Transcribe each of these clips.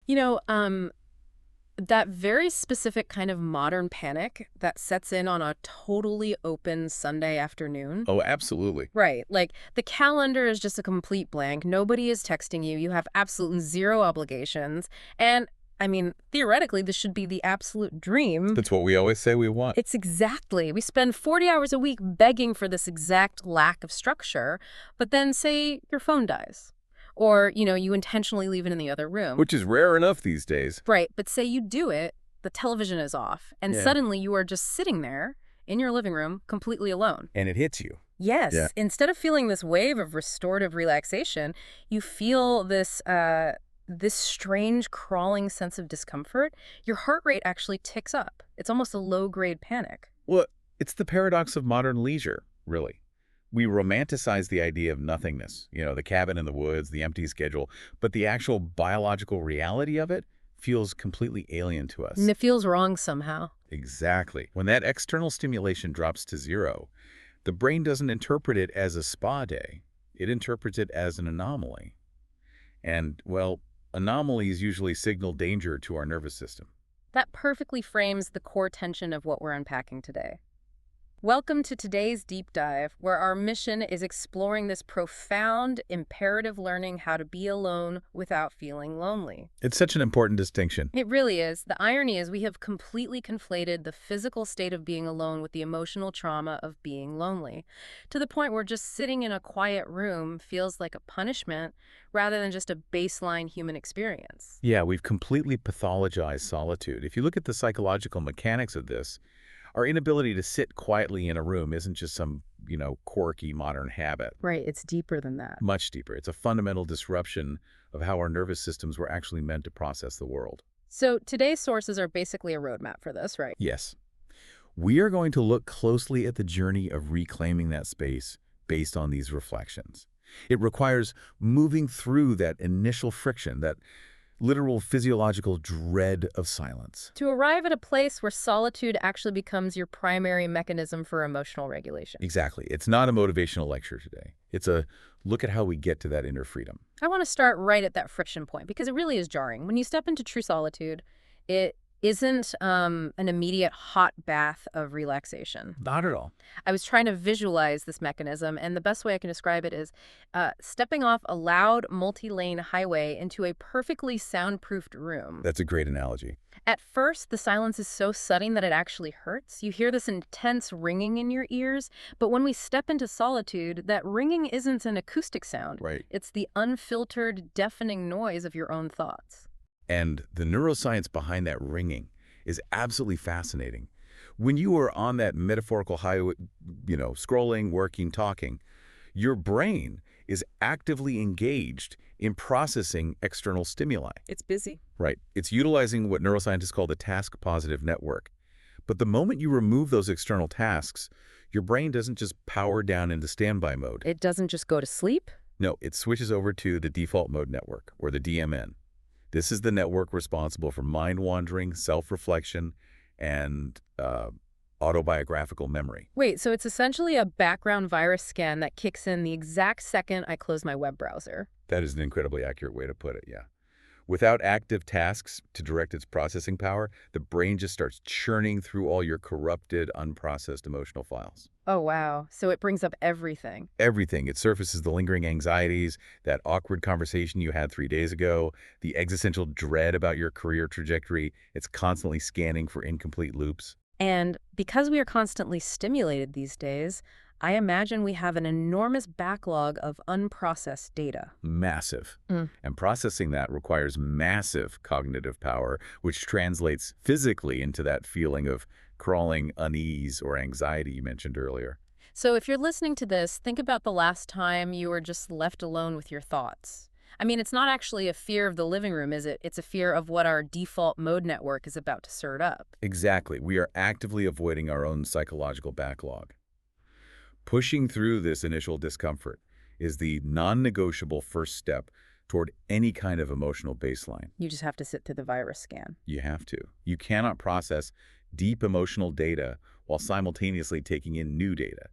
You know, that very specific kind of modern panic that sets in on a totally open Sunday afternoon. Oh, absolutely. Right. Like the calendar is just a complete blank. Nobody is texting you. You have absolutely zero obligations. And I mean, theoretically, this should be the absolute dream. That's what we always say we want. It's exactly. We spend 40 hours a week begging for this exact lack of structure, but then say your phone dies. Or, you intentionally leave it in the other room. Which is rare enough these days. Right, but say you do it, the television is off, and Yeah. suddenly you are just sitting there in your living room completely alone. And it hits you. Yes, Yeah. instead of feeling this wave of restorative relaxation, you feel this strange crawling sense of discomfort. Your heart rate actually ticks up. It's almost a low-grade panic. Well, it's the paradox of modern leisure, really. We romanticize the idea of nothingness, the cabin in the woods, the empty schedule, but the actual biological reality of it feels completely alien to us. And it feels wrong somehow. Exactly. When that external stimulation drops to zero, the brain doesn't interpret it as a spa day. It interprets it as an anomaly. And, well, anomalies usually signal danger to our nervous system. That perfectly frames the core tension of what we're unpacking today. Welcome to today's deep dive, where our mission is exploring this profound, imperative learning how to be alone without feeling lonely. It's such an important distinction. It really is. The irony is we have completely conflated the physical state of being alone with the emotional trauma of being lonely, to the point where just sitting in a quiet room feels like a punishment rather than just a baseline human experience. Yeah, we've completely pathologized solitude. If you look at the psychological mechanics of this, our inability to sit quietly in a room isn't just some, quirky modern habit. Right, it's deeper than that. Much deeper. It's a fundamental disruption of how our nervous systems were actually meant to process the world. So today's sources are basically a roadmap for this, right? Yes. We are going to look closely at the journey of reclaiming that space based on these reflections. It requires moving through that initial friction, that literal physiological dread of silence. To arrive at a place where solitude actually becomes your primary mechanism for emotional regulation. Exactly. It's not a motivational lecture today. It's a look at how we get to that inner freedom. I want to start right at that friction point because it really is jarring. When you step into true solitude, it isn't an immediate hot bath of relaxation. Not at all. I was trying to visualize this mechanism, and the best way I can describe it is stepping off a loud multi-lane highway into a perfectly soundproofed room. That's a great analogy. At first, the silence is so sudden that it actually hurts. You hear this intense ringing in your ears, but when we step into solitude, that ringing isn't an acoustic sound. Right. It's the unfiltered, deafening noise of your own thoughts. And the neuroscience behind that ringing is absolutely fascinating. When you are on that metaphorical highway, scrolling, working, talking, your brain is actively engaged in processing external stimuli. It's busy. Right. It's utilizing what neuroscientists call the task-positive network. But the moment you remove those external tasks, your brain doesn't just power down into standby mode. It doesn't just go to sleep. No, it switches over to the default mode network, or the DMN. This is the network responsible for mind-wandering, self-reflection, and autobiographical memory. Wait, so it's essentially a background virus scan that kicks in the exact second I close my web browser. That is an incredibly accurate way to put it, yeah. Without active tasks to direct its processing power, the brain just starts churning through all your corrupted, unprocessed emotional files. Oh, wow. So it brings up everything. Everything. It surfaces the lingering anxieties, that awkward conversation you had 3 days ago, the existential dread about your career trajectory. It's constantly scanning for incomplete loops. And because we are constantly stimulated these days, I imagine we have an enormous backlog of unprocessed data. Massive. And processing that requires massive cognitive power, which translates physically into that feeling of crawling unease or anxiety you mentioned earlier. So if you're listening to this, think about the last time you were just left alone with your thoughts. I mean, it's not actually a fear of the living room, is it? It's a fear of what our default mode network is about to stir up. Exactly. We are actively avoiding our own psychological backlog. Pushing through this initial discomfort is the non-negotiable first step toward any kind of emotional baseline. You just have to sit through the virus scan. You have to. You cannot process deep emotional data while simultaneously taking in new data.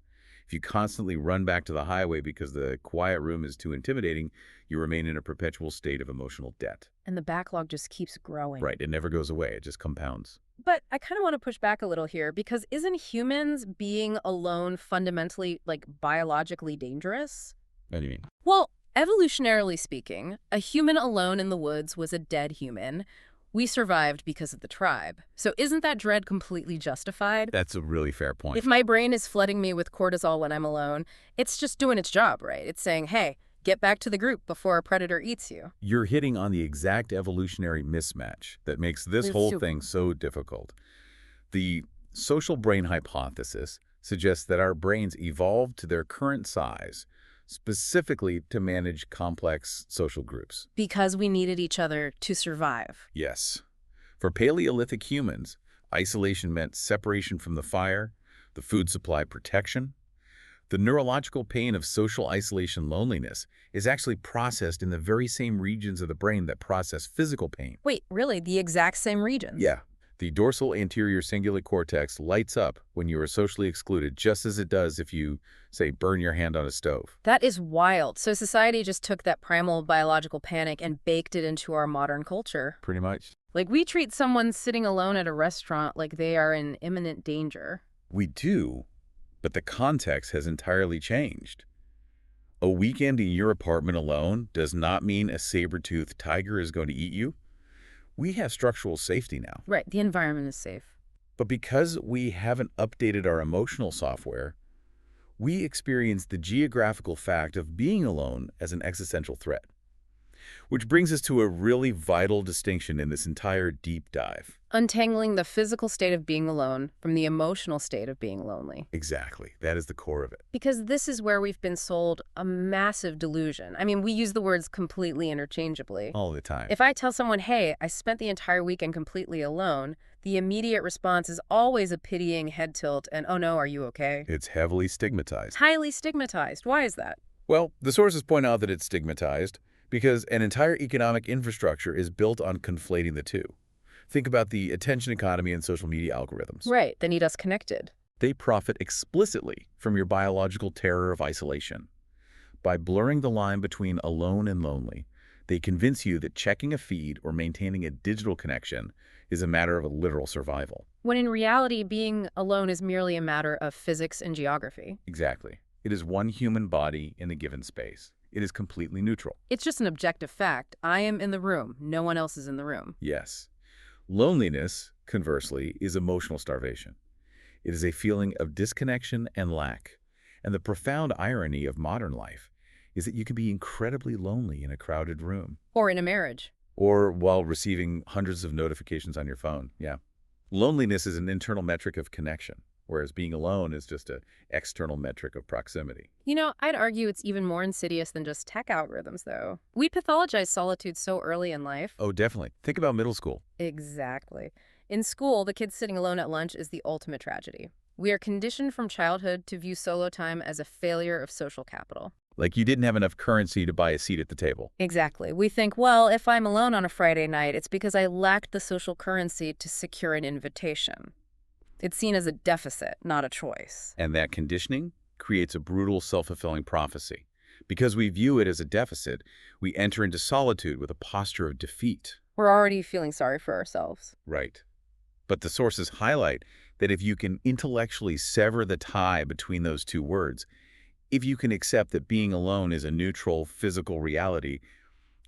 If you constantly run back to the highway because the quiet room is too intimidating, you remain in a perpetual state of emotional debt. And the backlog just keeps growing. Right, it never goes away, it just compounds. But I kind of want to push back a little here because isn't humans being alone fundamentally, like, biologically dangerous? What do you mean? Well, evolutionarily speaking, a human alone in the woods was a dead human. We survived because of the tribe. So isn't that dread completely justified? That's a really fair point. If my brain is flooding me with cortisol when I'm alone, it's just doing its job, right? It's saying, hey, get back to the group before a predator eats you. You're hitting on the exact evolutionary mismatch that makes this whole thing so difficult. The social brain hypothesis suggests that our brains evolved to their current size specifically to manage complex social groups. Because we needed each other to survive. Yes. For Paleolithic humans, isolation meant separation from the fire, the food supply protection. The neurological pain of social isolation loneliness is actually processed in the very same regions of the brain that process physical pain. Wait, really? The exact same regions? Yeah. The dorsal anterior cingulate cortex lights up when you are socially excluded, just as it does if you, say, burn your hand on a stove. That is wild. So society just took that primal biological panic and baked it into our modern culture. Pretty much. Like, we treat someone sitting alone at a restaurant like they are in imminent danger. We do, but the context has entirely changed. A weekend in your apartment alone does not mean a saber-toothed tiger is going to eat you. We have structural safety now. Right, the environment is safe. But because we haven't updated our emotional software, we experience the geographical fact of being alone as an existential threat. Which brings us to a really vital distinction in this entire deep dive. Untangling the physical state of being alone from the emotional state of being lonely. Exactly. That is the core of it. Because this is where we've been sold a massive delusion. I mean, we use the words completely interchangeably. All the time. If I tell someone, hey, I spent the entire weekend completely alone, the immediate response is always a pitying head tilt and, oh no, are you okay? It's heavily stigmatized. Highly stigmatized. Why is that? Well, the sources point out that it's stigmatized because an entire economic infrastructure is built on conflating the two. Think about the attention economy and social media algorithms. Right, they need us connected. They profit explicitly from your biological terror of isolation. By blurring the line between alone and lonely, they convince you that checking a feed or maintaining a digital connection is a matter of a literal survival. When in reality, being alone is merely a matter of physics and geography. Exactly. It is one human body in a given space. It is completely neutral. It's just an objective fact. I am in the room. No one else is in the room. Yes. Loneliness, conversely, is emotional starvation. It is a feeling of disconnection and lack. And the profound irony of modern life is that you can be incredibly lonely in a crowded room. Or in a marriage. Or while receiving hundreds of notifications on your phone. Yeah. Loneliness is an internal metric of connection, whereas being alone is just an external metric of proximity. You know, I'd argue it's even more insidious than just tech algorithms, though. We pathologize solitude so early in life. Oh, definitely. Think about middle school. Exactly. In school, the kid sitting alone at lunch is the ultimate tragedy. We are conditioned from childhood to view solo time as a failure of social capital. Like you didn't have enough currency to buy a seat at the table. Exactly. We think, well, if I'm alone on a Friday night, it's because I lacked the social currency to secure an invitation. It's seen as a deficit, not a choice. And that conditioning creates a brutal self-fulfilling prophecy. Because we view it as a deficit, we enter into solitude with a posture of defeat. We're already feeling sorry for ourselves. Right. But the sources highlight that if you can intellectually sever the tie between those two words, if you can accept that being alone is a neutral, physical reality,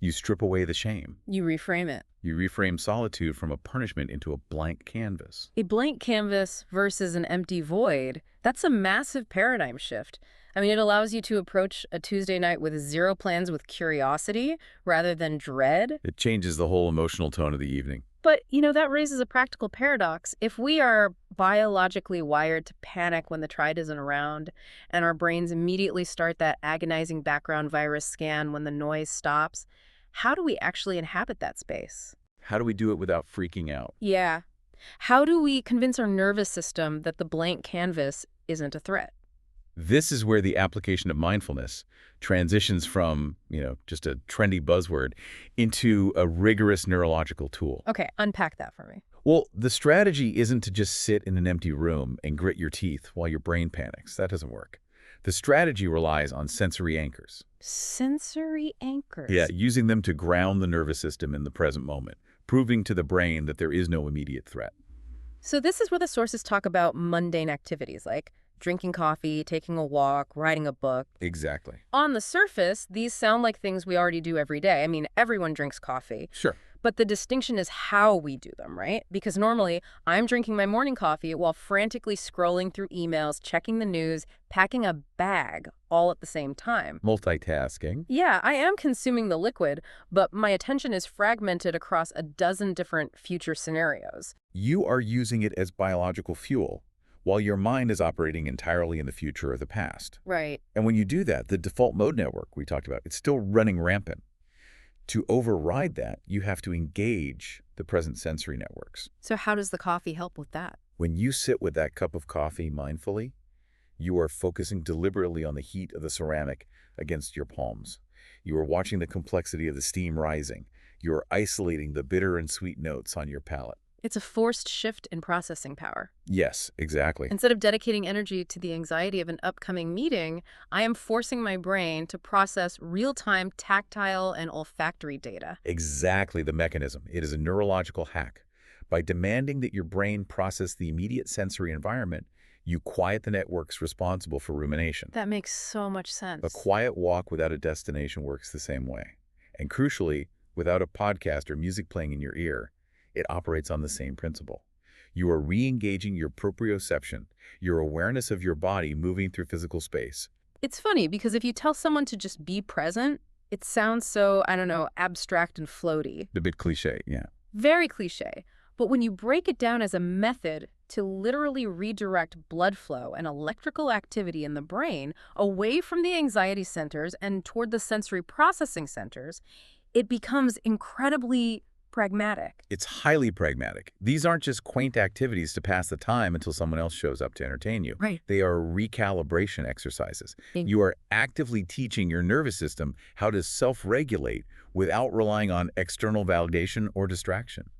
you strip away the shame. You reframe it. You reframe solitude from a punishment into a blank canvas. A blank canvas versus an empty void, that's a massive paradigm shift. I mean, it allows you to approach a Tuesday night with zero plans with curiosity rather than dread. It changes the whole emotional tone of the evening. But, you know, that raises a practical paradox. If we are biologically wired to panic when the tribe isn't around, and our brains immediately start that agonizing background virus scan when the noise stops, how do we actually inhabit that space? How do we do it without freaking out? Yeah. How do we convince our nervous system that the blank canvas isn't a threat? This is where the application of mindfulness transitions from, just a trendy buzzword into a rigorous neurological tool. Okay, unpack that for me. Well, the strategy isn't to just sit in an empty room and grit your teeth while your brain panics. That doesn't work. The strategy relies on sensory anchors. Sensory Yeah, anchors. using them to ground the nervous system in the present moment, proving to the brain that there is no immediate threat. So this is where the sources talk about mundane activities like drinking coffee, taking a walk, writing a book. Exactly. On the surface, these sound like things we already do every day. I mean, everyone drinks coffee. Sure. But the distinction is how we do them, right? Because normally I'm drinking my morning coffee while frantically scrolling through emails, checking the news, packing a bag all at the same time. Multitasking. Yeah, I am consuming the liquid, but my attention is fragmented across a dozen different future scenarios. You are using it as biological fuel, while your mind is operating entirely in the future or the past. Right. And when you do that, the default mode network we talked about, it's still running rampant. To override that, you have to engage the present sensory networks. So how does the coffee help with that? When you sit with that cup of coffee mindfully, you are focusing deliberately on the heat of the ceramic against your palms. You are watching the complexity of the steam rising. You are isolating the bitter and sweet notes on your palate. It's a forced shift in processing power. Yes, exactly. Instead of dedicating energy to the anxiety of an upcoming meeting, I am forcing my brain to process real-time tactile and olfactory data. Exactly the mechanism. It is a neurological hack. By demanding that your brain process the immediate sensory environment, you quiet the networks responsible for rumination. That makes so much A sense. quiet walk without a destination works the same way. And crucially, without a podcast or music playing in your ear, it operates on the same principle. You are re-engaging your proprioception, your awareness of your body moving through physical space. It's funny because if you tell someone to just be present, it sounds so, I don't know, abstract and floaty. A bit cliche, yeah. Very cliche. But when you break it down as a method to literally redirect blood flow and electrical activity in the brain away from the anxiety centers and toward the sensory processing centers, it becomes incredibly pragmatic. It's highly pragmatic. These aren't just quaint activities to pass the time until someone else shows up to entertain you. Right. They are recalibration exercises. Mm. You are actively teaching your nervous system how to self-regulate without relying on external validation or distraction.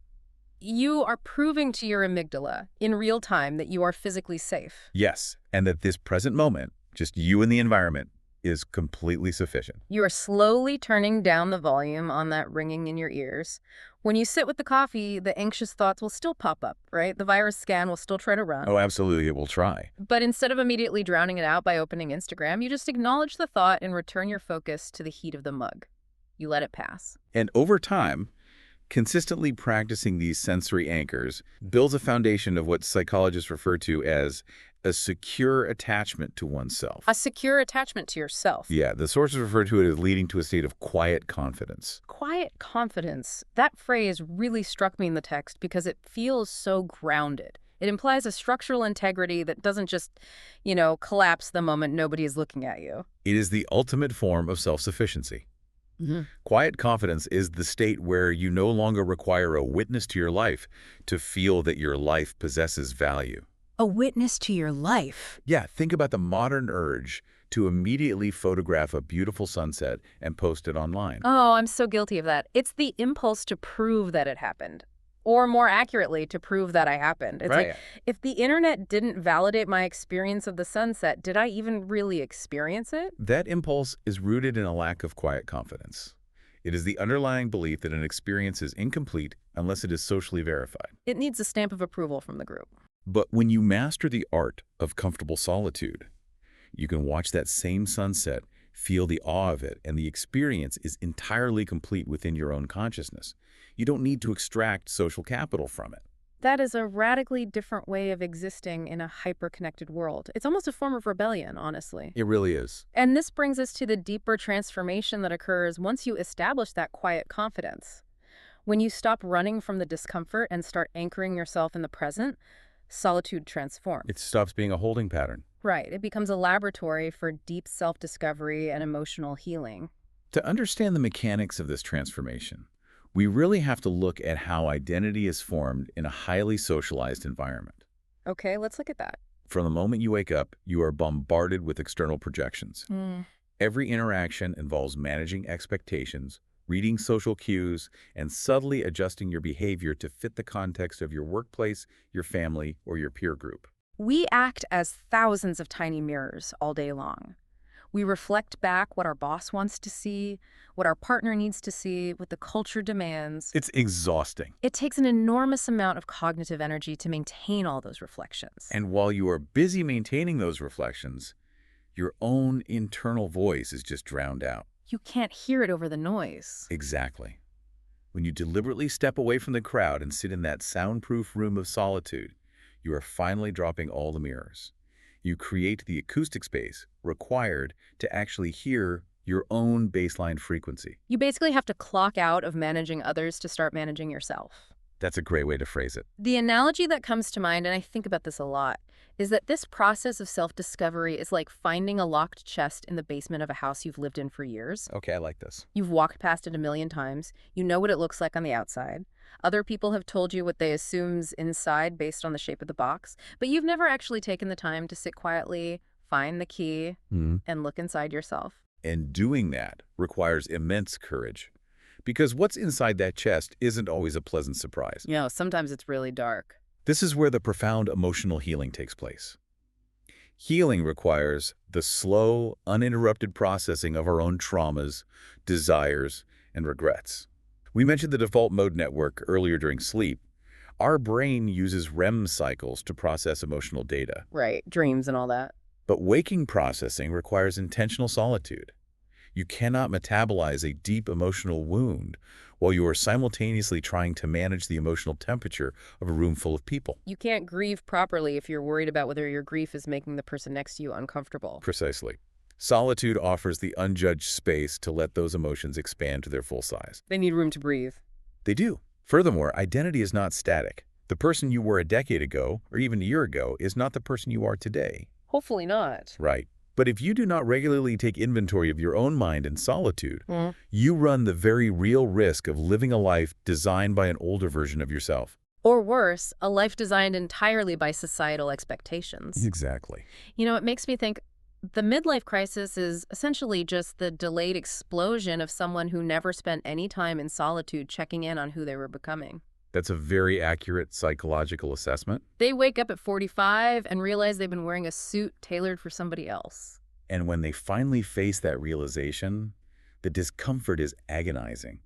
You are proving to your amygdala in real time that you are physically safe. Yes, and that this present moment, just you and the environment, is completely sufficient. You are slowly turning down the volume on that ringing in your ears. When you sit with the coffee, the anxious thoughts will still pop up, right? The virus scan will still try to run. Oh, absolutely, it will try. But instead of immediately drowning it out by opening Instagram, you just acknowledge the thought and return your focus to the heat of the mug. You let it pass. And over time, consistently practicing these sensory anchors builds a foundation of what psychologists refer to as a secure attachment to oneself. A secure attachment to yourself. Yeah, the sources refer to it as leading to a state of quiet confidence. Quiet confidence. That phrase really struck me in the text because it feels so grounded. It implies a structural integrity that doesn't just, collapse the moment nobody is looking at you. It is the ultimate form of self-sufficiency. Mm-hmm. Quiet confidence is the state where you no longer require a witness to your life to feel that your life possesses value. A witness to your life. Yeah, think about the modern urge to immediately photograph a beautiful sunset and post it online. Oh, I'm so guilty of that. It's the impulse to prove that it happened. Or more accurately, to prove that I happened. It's Right. like, if the internet didn't validate my experience of the sunset, did I even really experience it? That impulse is rooted in a lack of quiet confidence. It is the underlying belief that an experience is incomplete unless it is socially verified. It needs a stamp of approval from the group. But when you master the art of comfortable solitude, you can watch that same sunset, feel the awe of it, and the experience is entirely complete within your own consciousness. You don't need to extract social capital from it. That is a radically different way of existing in a hyper-connected world. It's almost a form of rebellion, honestly. It really is. And this brings us to the deeper transformation that occurs once you establish that quiet confidence. When you stop running from the discomfort and start anchoring yourself in the present, solitude transforms. It stops being a holding pattern. Right. It becomes a laboratory for deep self-discovery and emotional healing. To understand the mechanics of this transformation, we really have to look at how identity is formed in a highly socialized environment. Okay, let's look at that. From the moment you wake up, you are bombarded with external projections. Every interaction involves managing expectations, reading social cues, and subtly adjusting your behavior to fit the context of your workplace, your family, or your peer group. We act as thousands of tiny mirrors all day long. We reflect back what our boss wants to see, what our partner needs to see, what the culture demands. It's exhausting. It takes an enormous amount of cognitive energy to maintain all those reflections. And while you are busy maintaining those reflections, your own internal voice is just drowned out. You can't hear it over the noise. Exactly. When you deliberately step away from the crowd and sit in that soundproof room of solitude, you are finally dropping all the mirrors. You create the acoustic space required to actually hear your own baseline frequency. You basically have to clock out of managing others to start managing yourself. That's a great way to phrase it. The analogy that comes to mind, and I think about this a lot, is that this process of self-discovery is like finding a locked chest in the basement of a house you've lived in for years. Okay, I like this. You've walked past it a million times. You know what it looks like on the outside. Other people have told you what they assume's inside based on the shape of the box, but you've never actually taken the time to sit quietly, find the key, and look inside yourself. And doing that requires immense courage, because what's inside that chest isn't always a pleasant surprise. You know, sometimes it's really dark. This is where the profound emotional healing takes place. Healing requires the slow, uninterrupted processing of our own traumas, desires, and regrets. We mentioned the default mode network earlier during sleep. Our brain uses REM cycles to process emotional data. Right, dreams and all that. But waking processing requires intentional solitude. You cannot metabolize a deep emotional wound while you are simultaneously trying to manage the emotional temperature of a room full of people. You can't grieve properly if you're worried about whether your grief is making the person next to you uncomfortable. Precisely. Solitude offers the unjudged space to let those emotions expand to their full size. They need room to breathe. They do. Furthermore, identity is not static. The person you were a decade ago, or even a year ago, is not the person you are today. Hopefully not. Right. But if you do not regularly take inventory of your own mind in solitude, you run the very real risk of living a life designed by an older version of yourself. Or worse, a life designed entirely by societal expectations. Exactly. You know, it makes me think the midlife crisis is essentially just the delayed explosion of someone who never spent any time in solitude checking in on who they were becoming. That's a very accurate psychological assessment. They wake up at 45 and realize they've been wearing a suit tailored for somebody else. And when they finally face that realization, the discomfort is agonizing.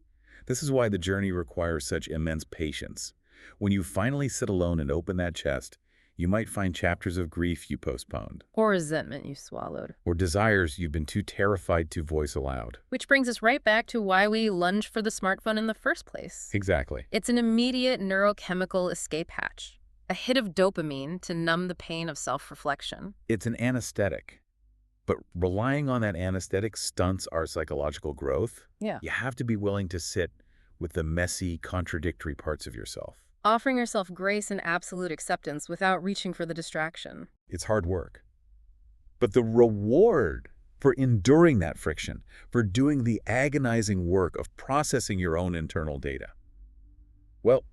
This is why the journey requires such immense patience. When you finally sit alone and open that chest, you might find chapters of grief you postponed. Or resentment you swallowed. Or desires you've been too terrified to voice aloud. Which brings us right back to why we lunge for the smartphone in the first place. Exactly. It's an immediate neurochemical escape hatch. A hit of dopamine to numb the pain of self-reflection. It's an anesthetic. But relying on that anesthetic stunts our psychological growth. Yeah. You have to be willing to sit with the messy, contradictory parts of yourself. Offering yourself grace and absolute acceptance without reaching for the distraction. It's hard work. But the reward for enduring that friction, for doing the agonizing work of processing your own internal data, well,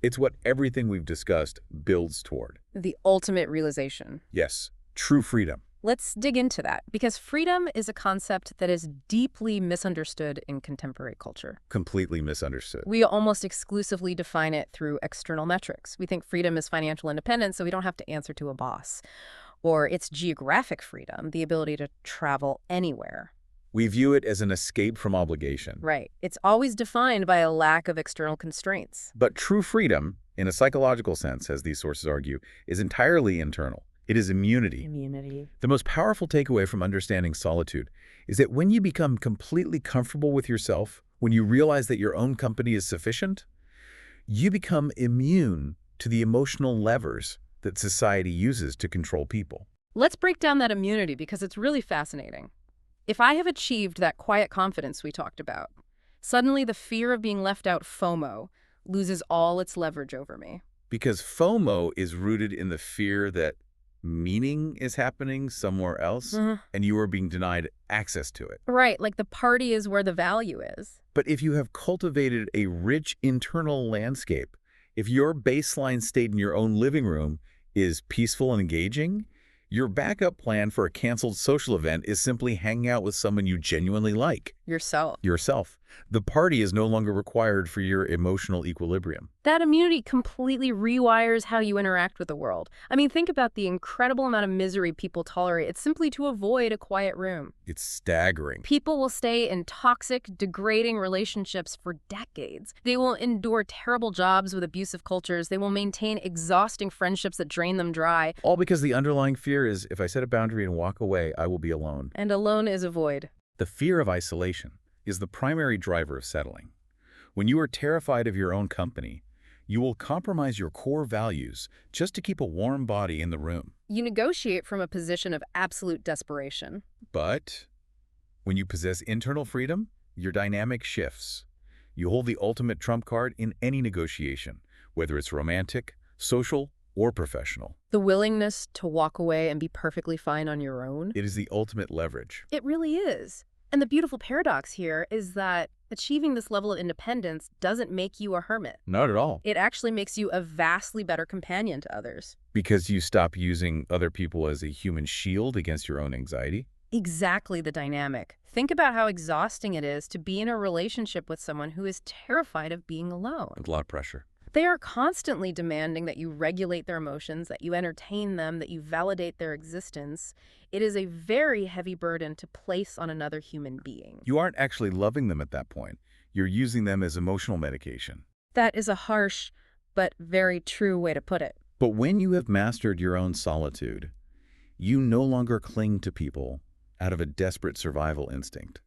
it's what everything we've discussed builds toward. The ultimate realization. Yes, true freedom. Let's dig into that, because freedom is a concept that is deeply misunderstood in contemporary culture. Completely misunderstood. We almost exclusively define it through external metrics. We think freedom is financial independence, so we don't have to answer to a boss. Or it's geographic freedom, the ability to travel anywhere. We view it as an escape from obligation. Right. It's always defined by a lack of external constraints. But true freedom, in a psychological sense, as these sources argue, is entirely internal. It is immunity. Immunity. The most powerful takeaway from understanding solitude is that when you become completely comfortable with yourself, when you realize that your own company is sufficient, you become immune to the emotional levers that society uses to control people. Let's break down that immunity because it's really fascinating. If I have achieved that quiet confidence we talked about, suddenly the fear of being left out, FOMO, loses all its leverage over me. Because FOMO is rooted in the fear that meaning is happening somewhere else, and you are being denied access to it. Right, like the party is where the value is. But if you have cultivated a rich internal landscape, if your baseline state in your own living room is peaceful and engaging, your backup plan for a canceled social event is simply hanging out with someone you genuinely like. Yourself. Yourself. The party is no longer required for your emotional equilibrium. That immunity completely rewires how you interact with the world. I mean, think about the incredible amount of misery people tolerate. It's simply to avoid a quiet room. It's staggering. People will stay in toxic, degrading relationships for decades. They will endure terrible jobs with abusive cultures. They will maintain exhausting friendships that drain them dry. All because the underlying fear is, if I set a boundary and walk away, I will be alone. And alone is a void. The fear of isolation is the primary driver of settling. When you are terrified of your own company, you will compromise your core values just to keep a warm body in the room. You negotiate from a position of absolute desperation. But when you possess internal freedom, your dynamic shifts. You hold the ultimate trump card in any negotiation, whether it's romantic, social, or professional. The willingness to walk away and be perfectly fine on your own. It is the ultimate leverage. It really is. And the beautiful paradox here is that achieving this level of independence doesn't make you a hermit. Not at all. It actually makes you a vastly better companion to others. Because you stop using other people as a human shield against your own anxiety. Exactly the dynamic. Think about how exhausting it is to be in a relationship with someone who is terrified of being alone. With a lot of pressure. They are constantly demanding that you regulate their emotions, that you entertain them, that you validate their existence. It is a very heavy burden to place on another human being. You aren't actually loving them at that point. You're using them as emotional medication. That is a harsh but very true way to put it. But when you have mastered your own solitude, you no longer cling to people out of a desperate survival instinct.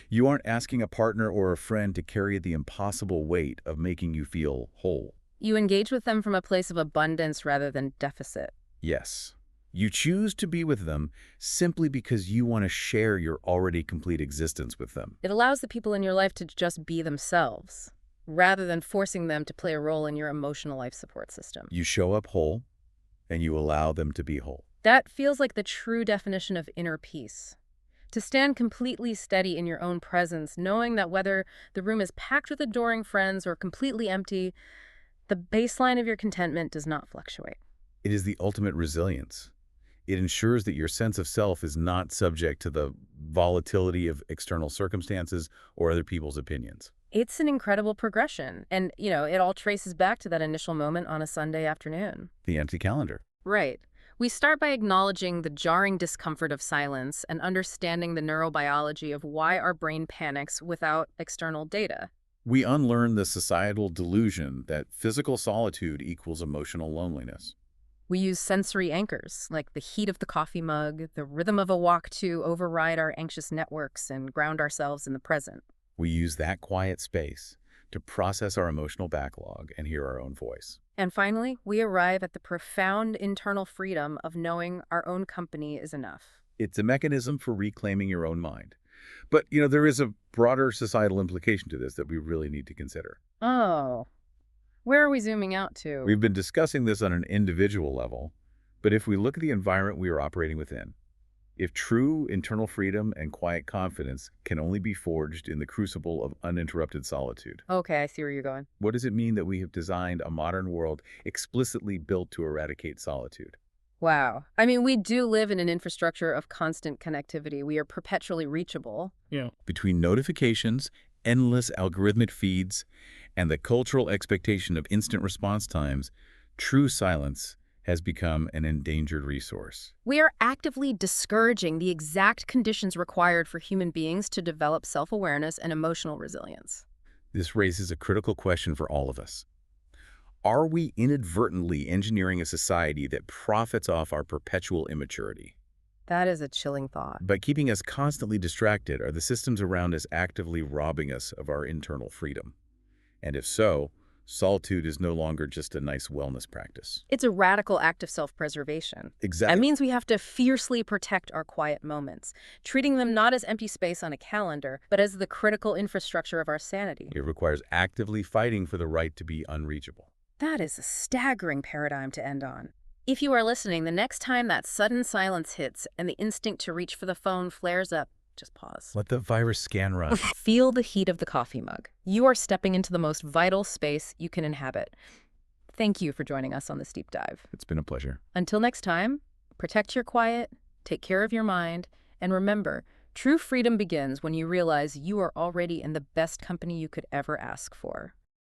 You aren't asking a partner or a friend to carry the impossible weight of making you feel whole. You engage with them from a place of abundance rather than deficit. Yes. You choose to be with them simply because you want to share your already complete existence with them. It allows the people in your life to just be themselves, rather than forcing them to play a role in your emotional life support system. You show up whole, and you allow them to be whole. That feels like the true definition of inner peace. To stand completely steady in your own presence, knowing that whether the room is packed with adoring friends or completely empty, the baseline of your contentment does not fluctuate. It is the ultimate resilience. It ensures that your sense of self is not subject to the volatility of external circumstances or other people's opinions. It's an incredible progression. And, it all traces back to that initial moment on a Sunday afternoon. The empty calendar. Right. We start by acknowledging the jarring discomfort of silence and understanding the neurobiology of why our brain panics without external data. We unlearn the societal delusion that physical solitude equals emotional loneliness. We use sensory anchors, like the heat of the coffee mug, the rhythm of a walk to override our anxious networks and ground ourselves in the present. We use that quiet space to process our emotional backlog and hear our own voice. And finally, we arrive at the profound internal freedom of knowing our own company is enough. It's a mechanism for reclaiming your own mind. But, there is a broader societal implication to this that we really need to consider. Oh, where are we zooming out to? We've been discussing this on an individual level, but if we look at the environment we are operating within, if true internal freedom and quiet confidence can only be forged in the crucible of uninterrupted solitude. Okay, I see where you're going. What does it mean that we have designed a modern world explicitly built to eradicate solitude? Wow. I mean, we do live in an infrastructure of constant connectivity. We are perpetually reachable. Yeah. Between notifications, endless algorithmic feeds, and the cultural expectation of instant response times, true silence has become an endangered resource. We are actively discouraging the exact conditions required for human beings to develop self-awareness and emotional resilience. This raises a critical question for all of us. Are we inadvertently engineering a society that profits off our perpetual immaturity? That is a chilling thought. By keeping us constantly distracted, are the systems around us actively robbing us of our internal freedom? And if so, solitude is no longer just a nice wellness practice. It's a radical act of self-preservation. Exactly. That means we have to fiercely protect our quiet moments, treating them not as empty space on a calendar, but as the critical infrastructure of our sanity. It requires actively fighting for the right to be unreachable. That is a staggering paradigm to end on. If you are listening, the next time that sudden silence hits and the instinct to reach for the phone flares up, just pause. Let the virus scan run. Feel the heat of the coffee mug. You are stepping into the most vital space you can inhabit. Thank you for joining us on this deep dive. It's been a pleasure. Until next time, protect your quiet, take care of your mind, and remember, True freedom begins when you realize you are already in the best company you could ever ask for.